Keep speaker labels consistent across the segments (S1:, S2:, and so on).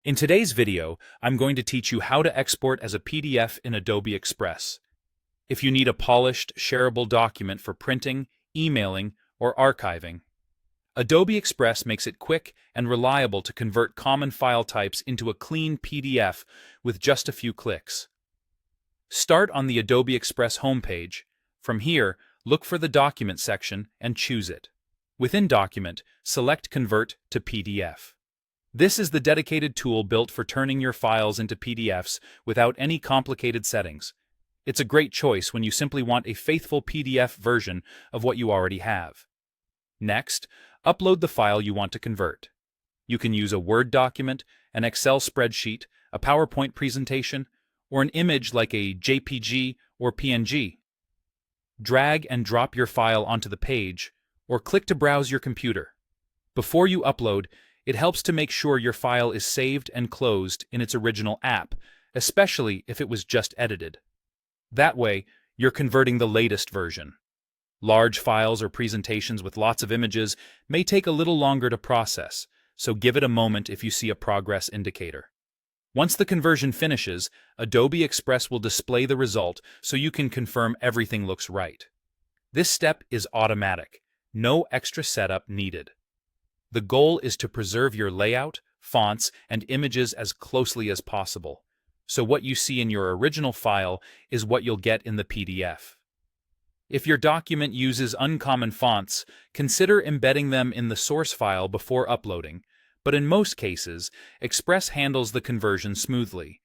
S1: In today's video, I'm going to teach you how to export as a PDF in Adobe Express. If you need a polished, shareable document for printing, emailing, or archiving, Adobe Express makes it quick and reliable to convert common file types into a clean PDF with just a few clicks. Start on the Adobe Express homepage. From here, look for the Document section and choose it. Within Document, select Convert to PDF. This is the dedicated tool built for turning your files into PDFs without any complicated settings. It's a great choice when you simply want a faithful PDF version of what you already have. Next, upload the file you want to convert. You can use a Word document, an Excel spreadsheet, a PowerPoint presentation, or an image like a JPG or PNG. Drag and drop your file onto the page, or click to browse your computer. Before you upload, it helps to make sure your file is saved and closed in its original app, especially if it was just edited. That way, you're converting the latest version. Large files or presentations with lots of images may take a little longer to process, so give it a moment if you see a progress indicator. Once the conversion finishes, Adobe Express will display the result so you can confirm everything looks right. This step is automatic. No extra setup needed. The goal is to preserve your layout, fonts, and images as closely as possible, so what you see in your original file is what you'll get in the PDF. If your document uses uncommon fonts, consider embedding them in the source file before uploading, but in most cases, Express handles the conversion smoothly.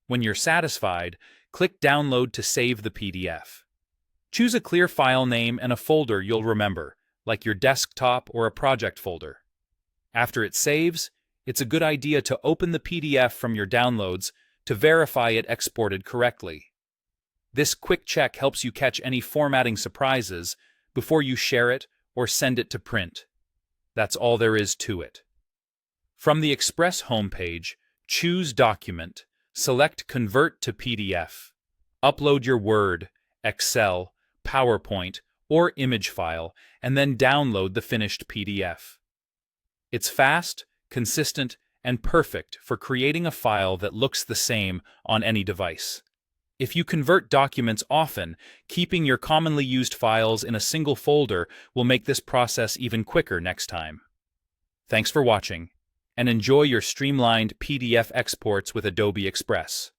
S1: When you're satisfied, click Download to save the PDF. Choose a clear file name and a folder you'll remember, like your desktop or a project folder. After it saves, it's a good idea to open the PDF from your downloads to verify it exported correctly. This quick check helps you catch any formatting surprises before you share it or send it to print. That's all there is to it. From the Express homepage, choose Document, select Convert to PDF. Upload your Word, Excel, PowerPoint, or image file, and then download the finished PDF. It's fast, consistent, and perfect for creating a file that looks the same on any device. If you convert documents often, keeping your commonly used files in a single folder will make this process even quicker next time. Thanks for watching, and enjoy your streamlined PDF exports with Adobe Express.